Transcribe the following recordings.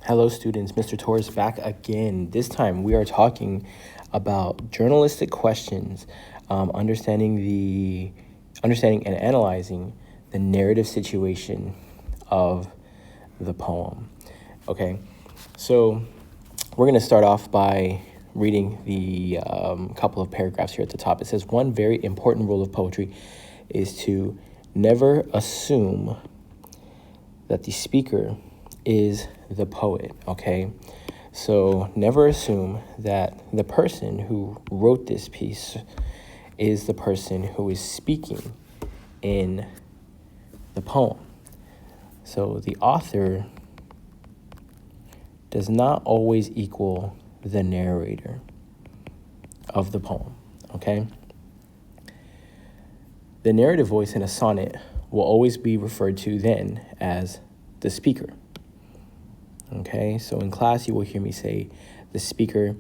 Hello, students. Mr. Torres back again. This time we are talking about journalistic questions, understanding and analyzing the narrative situation of the poem. Okay, so we're going to start off by reading the couple of paragraphs here at the top. It says, one very important rule of poetry is to never assume that the speaker is the poet, okay? So never assume that the person who wrote this piece is the person who is speaking in the poem. So the author does not always equal the narrator of the poem, okay? The narrative voice in a sonnet will always be referred to then as the speaker. Okay, so in class you will hear me say the speaker,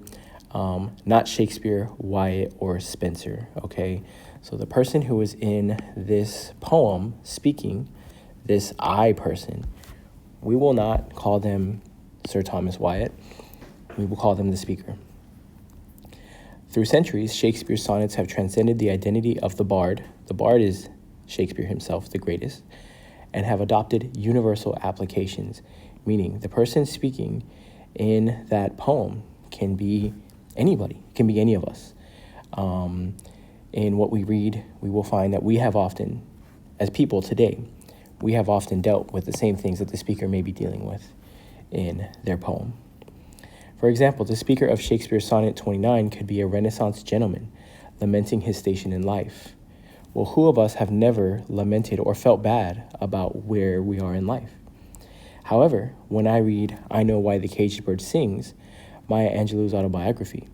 not Shakespeare, Wyatt, or Spenser. Okay, so the person who is in this poem speaking, this I person, we will not call them Sir Thomas Wyatt. We will call them the speaker. Through centuries, Shakespeare's sonnets have transcended the identity of the bard. The bard is Shakespeare himself, the greatest, and have adopted universal applications, meaning the person speaking in that poem can be anybody, can be any of us. In what we read, we will find that we have often, as people today, we have often dealt with the same things that the speaker may be dealing with in their poem. For example, the speaker of Shakespeare's Sonnet 29 could be a Renaissance gentleman lamenting his station in life. Well, who of us have never lamented or felt bad about where we are in life? However, when I read I Know Why the Caged Bird Sings, Maya Angelou's autobiography,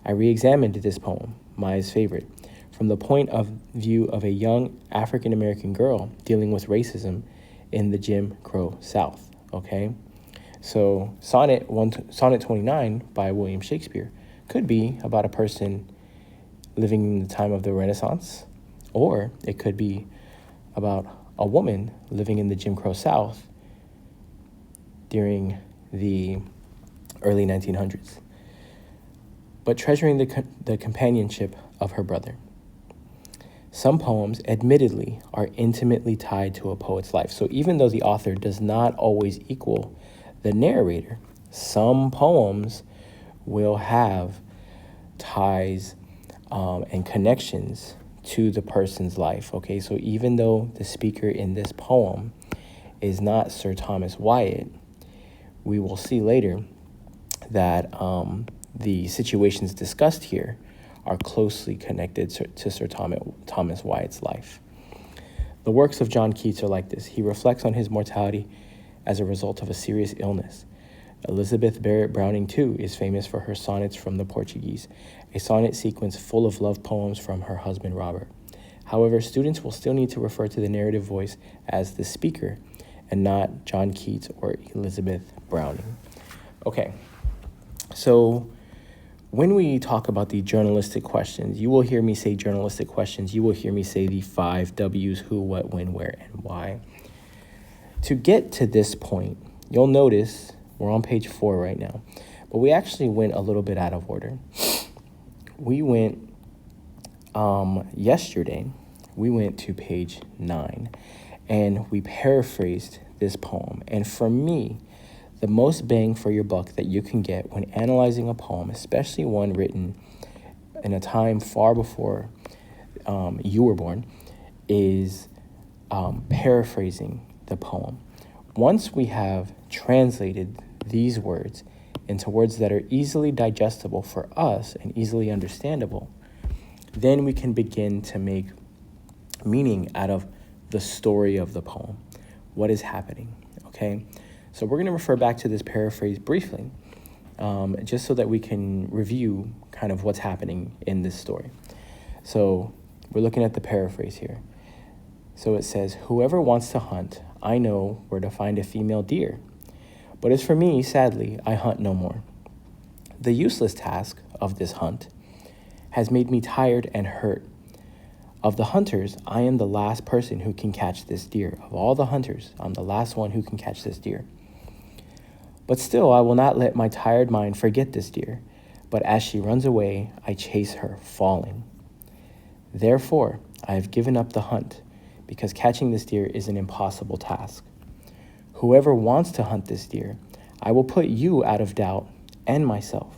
I re-examined this poem, Maya's favorite, from the point of view of a young African-American girl dealing with racism in the Jim Crow South, okay? So Sonnet 29 by William Shakespeare could be about a person living in the time of the Renaissance, or it could be about a woman living in the Jim Crow South during the early 1900s, but treasuring the companionship of her brother. Some poems, admittedly, are intimately tied to a poet's life. So even though the author does not always equal the narrator, some poems will have ties and connections to the person's life, okay? So even though the speaker in this poem is not Sir Thomas Wyatt, we will see later that the situations discussed here are closely connected to Sir Thomas Wyatt's life. The works of John Keats are like this. He reflects on his mortality as a result of a serious illness. Elizabeth Barrett Browning, too, is famous for her sonnets from the Portuguese, a sonnet sequence full of love poems from her husband, Robert. However, students will still need to refer to the narrative voice as the speaker and not John Keats or Elizabeth Browning. Okay, so when we talk about the journalistic questions, you will hear me say journalistic questions. You will hear me say the 5 W's: who, what, when, where, and why. To get to this point, you'll notice we're on page 4 right now, but we actually went a little bit out of order. We went, yesterday, we went to page 9, and we paraphrased this poem. And for me, the most bang for your buck that you can get when analyzing a poem, especially one written in a time far before you were born, is paraphrasing the poem. Once we have translated these words into words that are easily digestible for us and easily understandable, then we can begin to make meaning out of the story of the poem. What is happening, okay? So we're going to refer back to this paraphrase briefly, just so that we can review kind of what's happening in this story. So we're looking at the paraphrase here. So it says, whoever wants to hunt, I know where to find a female deer. But as for me, sadly, I hunt no more. The useless task of this hunt has made me tired and hurt. Of the hunters, I am the last person who can catch this deer. Of all the hunters, I'm the last one who can catch this deer. But still, I will not let my tired mind forget this deer. But as she runs away, I chase her, falling. Therefore, I have given up the hunt, because catching this deer is an impossible task. Whoever wants to hunt this deer, I will put you out of doubt and myself.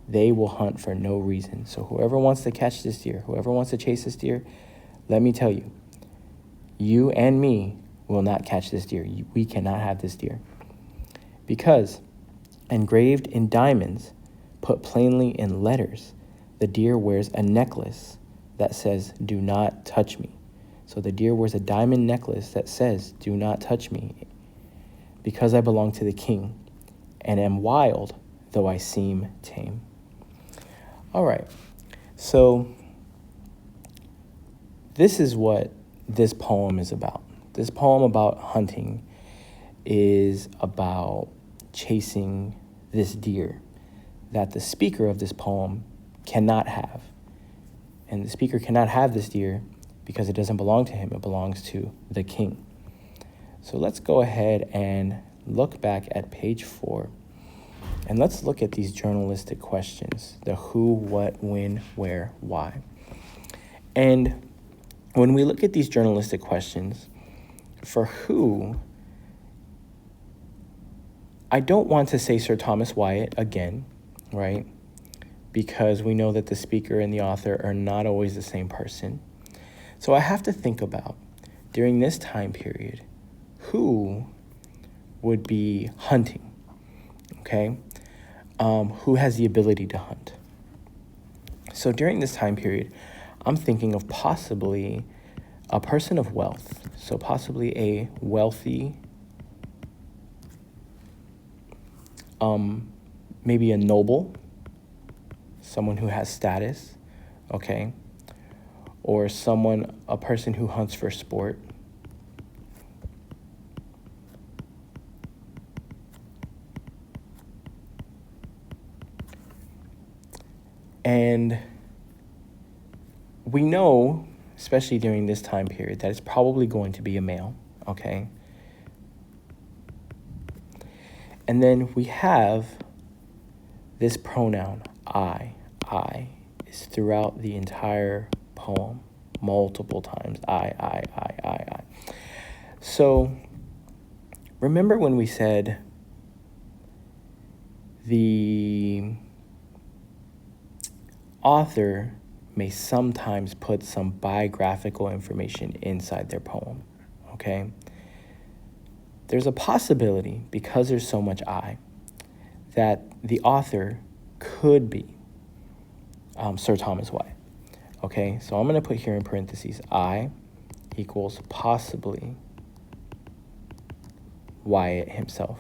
They will hunt for no reason. So whoever wants to catch this deer, whoever wants to chase this deer, let me tell you, you and me will not catch this deer. We cannot have this deer. Because engraved in diamonds, put plainly in letters, the deer wears a necklace that says, do not touch me. So the deer wears a diamond necklace that says, do not touch me, because I belong to the king and am wild, though I seem tame. All right, so this is what this poem is about. This poem about hunting is about chasing this deer that the speaker of this poem cannot have. And the speaker cannot have this deer because it doesn't belong to him. It belongs to the king. So let's go ahead and look back at page 4. And let's look at these journalistic questions. The who, what, when, where, why. And when we look at these journalistic questions, for who, I don't want to say Sir Thomas Wyatt again, right? Because we know that the speaker and the author are not always the same person. So I have to think about, during this time period, who would be hunting, okay? Who has the ability to hunt? So during this time period, I'm thinking of possibly a person of wealth. So possibly a wealthy, maybe a noble, someone who has status, okay? Or a person who hunts for sport. And we know, especially during this time period, that it's probably going to be a male, okay? And then we have this pronoun, I. I is throughout the entire poem, multiple times. I. So remember when we said the author may sometimes put some biographical information inside their poem, okay? There's a possibility, because there's so much I, that the author could be Sir Thomas Wyatt, okay? So I'm going to put here in parentheses, I equals possibly Wyatt himself.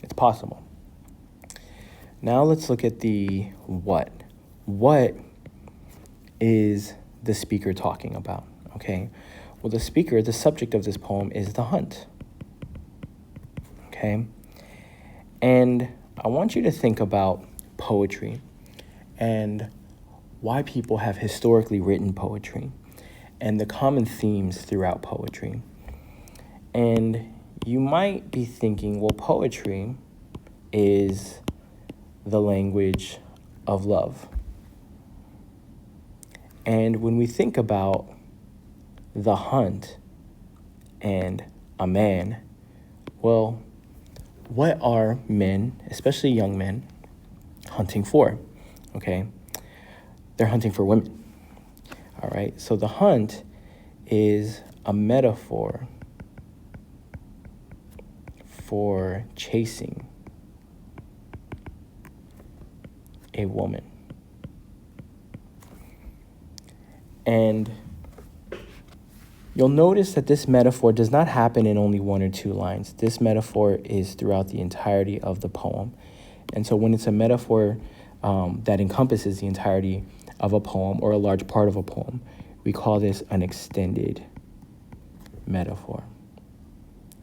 It's possible. Now let's look at the what. What is the speaker talking about, okay? Well, the speaker, the subject of this poem is the hunt, okay? And I want you to think about poetry and why people have historically written poetry and the common themes throughout poetry. And you might be thinking, well, poetry is the language of love. And when we think about the hunt and a man, well, what are men, especially young men, hunting for? Okay, they're hunting for women. All right, so the hunt is a metaphor for chasing a woman. And you'll notice that this metaphor does not happen in only one or two lines. This metaphor is throughout the entirety of the poem. And so when it's a metaphor that encompasses the entirety of a poem or a large part of a poem, we call this an extended metaphor.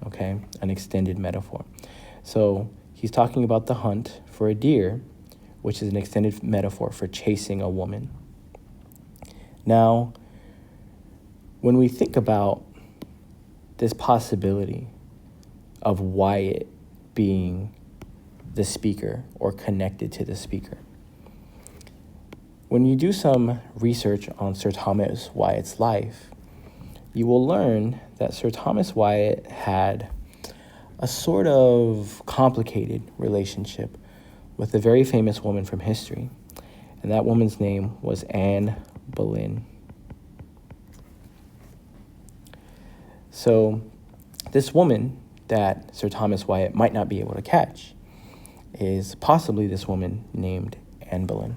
Okay, an extended metaphor. So he's talking about the hunt for a deer, which is an extended metaphor for chasing a woman. Now, when we think about this possibility of Wyatt being the speaker or connected to the speaker. When you do some research on Sir Thomas Wyatt's life, you will learn that Sir Thomas Wyatt had a sort of complicated relationship with a very famous woman from history, and that woman's name was Anne Boleyn. So this woman that Sir Thomas Wyatt might not be able to catch is possibly this woman named Anne Boleyn.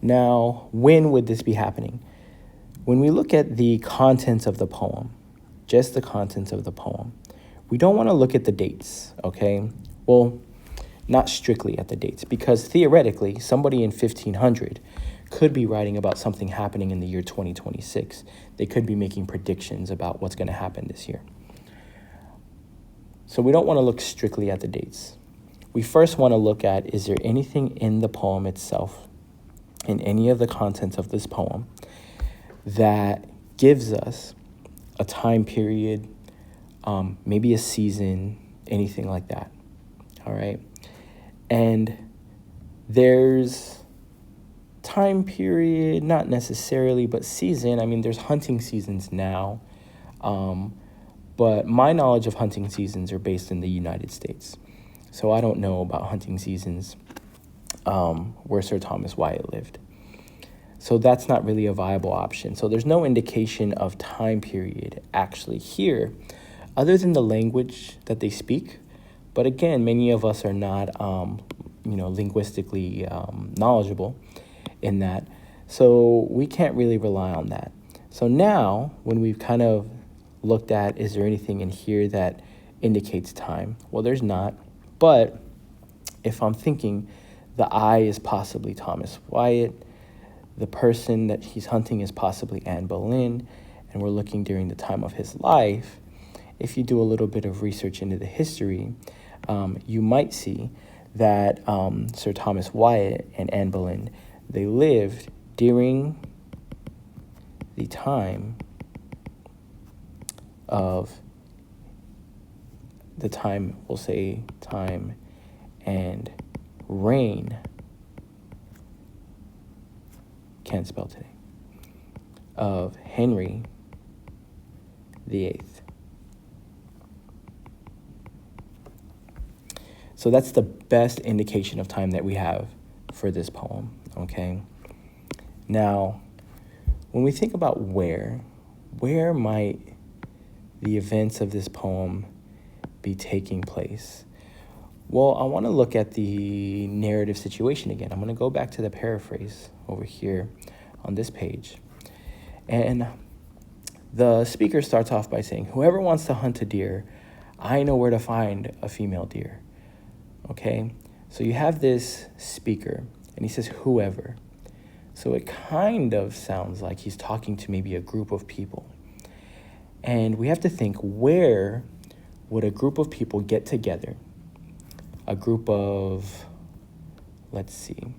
Now, when would this be happening? When we look at the contents of the poem, just the contents of the poem, we don't want to look at the dates, okay? Well, not strictly at the dates, because theoretically, somebody in 1500 could be writing about something happening in the year 2026. They could be making predictions about what's going to happen this year. So we don't want to look strictly at the dates. We first want to look at, is there anything in the poem itself, in any of the contents of this poem, that gives us a time period, maybe a season, anything like that, all right? And there's time period, not necessarily, but season. I mean, there's hunting seasons now, but my knowledge of hunting seasons are based in the United States. So I don't know about hunting seasons where Sir Thomas Wyatt lived. So that's not really a viable option. So there's no indication of time period actually here, other than the language that they speak. But again, many of us are not, linguistically knowledgeable in that. So we can't really rely on that. So now, when we've kind of looked at, is there anything in here that indicates time? Well, there's not. But if I'm thinking the eye is possibly Thomas Wyatt, the person that he's hunting is possibly Anne Boleyn, and we're looking during the time of his life, if you do a little bit of research into the history, you might see that Sir Thomas Wyatt and Anne Boleyn, they lived during the time and reign, can't spell today, of Henry VIII. So that's the best indication of time that we have for this poem, okay? Now, when we think about where might the events of this poem be taking place? Well, I want to look at the narrative situation again. I'm going to go back to the paraphrase over here on this page. And the speaker starts off by saying, whoever wants to hunt a deer, I know where to find a female deer. Okay? So you have this speaker, and he says, whoever. So it kind of sounds like he's talking to maybe a group of people. And we have to think, where would a group of people get together? A group of wealthy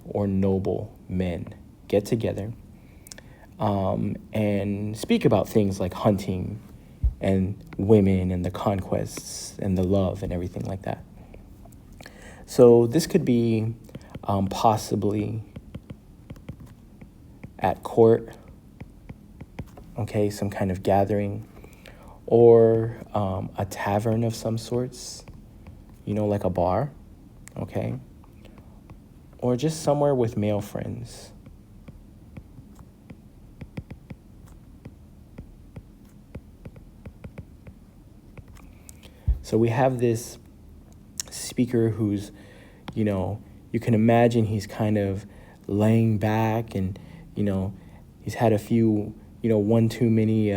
or noble men get together and speak about things like hunting and women and the conquests and the love and everything like that. So this could be possibly at court, okay, some kind of gathering, or a tavern of some sorts, like a bar, okay, or just somewhere with male friends. So we have this speaker who's, you can imagine he's kind of laying back and, he's had a few, one too many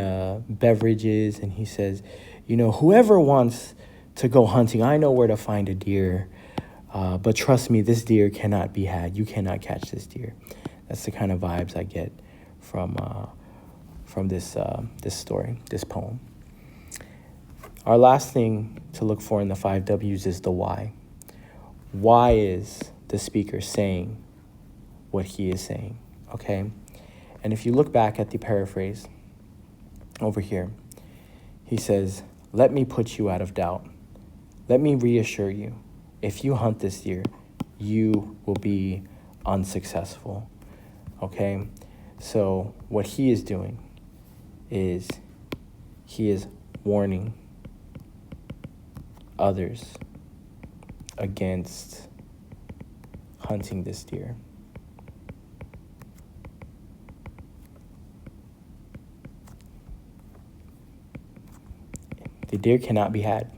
beverages, and he says, whoever wants to go hunting, I know where to find a deer, but trust me, this deer cannot be had. You cannot catch this deer. That's the kind of vibes I get from this story, this poem. Our last thing to look for in the 5 W's is the why. Why is the speaker saying what he is saying, okay? And if you look back at the paraphrase over here, he says, Let me put you out of doubt. Let me reassure you, if you hunt this deer, you will be unsuccessful. Okay? So what he is doing is he is warning others against hunting this deer. The deer cannot be had.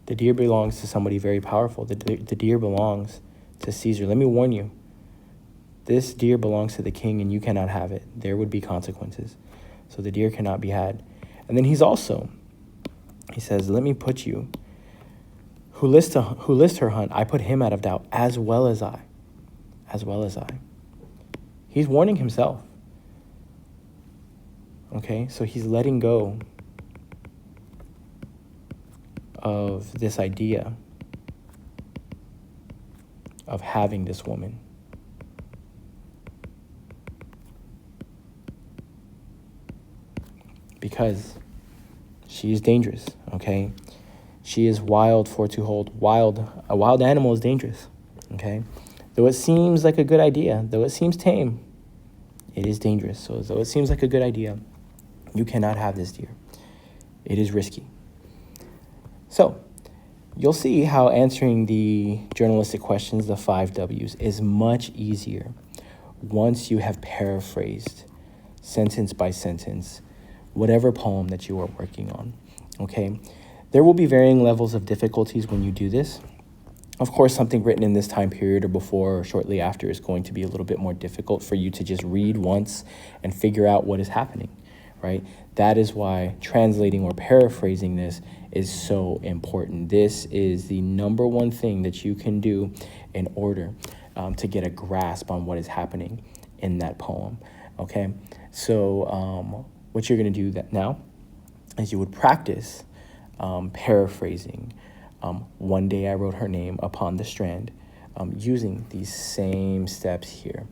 The deer belongs to somebody very powerful. The deer belongs to Caesar. Let me warn you, this deer belongs to the king and you cannot have it. There would be consequences. So the deer cannot be had. And then he says, let me put you, who list her hunt, I put him out of doubt, as well as I. He's warning himself. Okay, so he's letting go of this idea of having this woman. Because she is dangerous, okay? She is wild for to hold. A wild animal is dangerous, okay? Though it seems like a good idea, though it seems tame, it is dangerous. So though it seems like a good idea, you cannot have this deer. It is risky. So you'll see how answering the journalistic questions, the 5 W's, is much easier once you have paraphrased sentence by sentence whatever poem that you are working on, okay? There will be varying levels of difficulties when you do this. Of course, something written in this time period or before or shortly after is going to be a little bit more difficult for you to just read once and figure out what is happening, right? That is why translating or paraphrasing this is so important. This is the number one thing that you can do in order to get a grasp on what is happening in that poem, okay? So what you're going to do that now is you would practice paraphrasing. One day I wrote her name upon the strand, using these same steps here,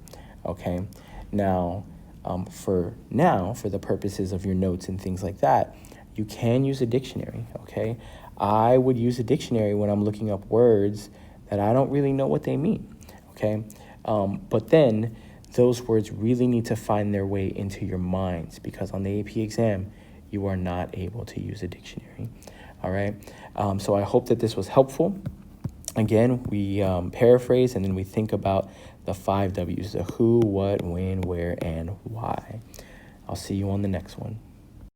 okay? Now, for the purposes of your notes and things like that, you can use a dictionary, okay? I would use a dictionary when I'm looking up words that I don't really know what they mean, okay? But then those words really need to find their way into your minds, because on the AP exam, you are not able to use a dictionary, all right? So I hope that this was helpful. Again, we paraphrase and then we think about the 5 W's, the who, what, when, where, and why. I'll see you on the next one.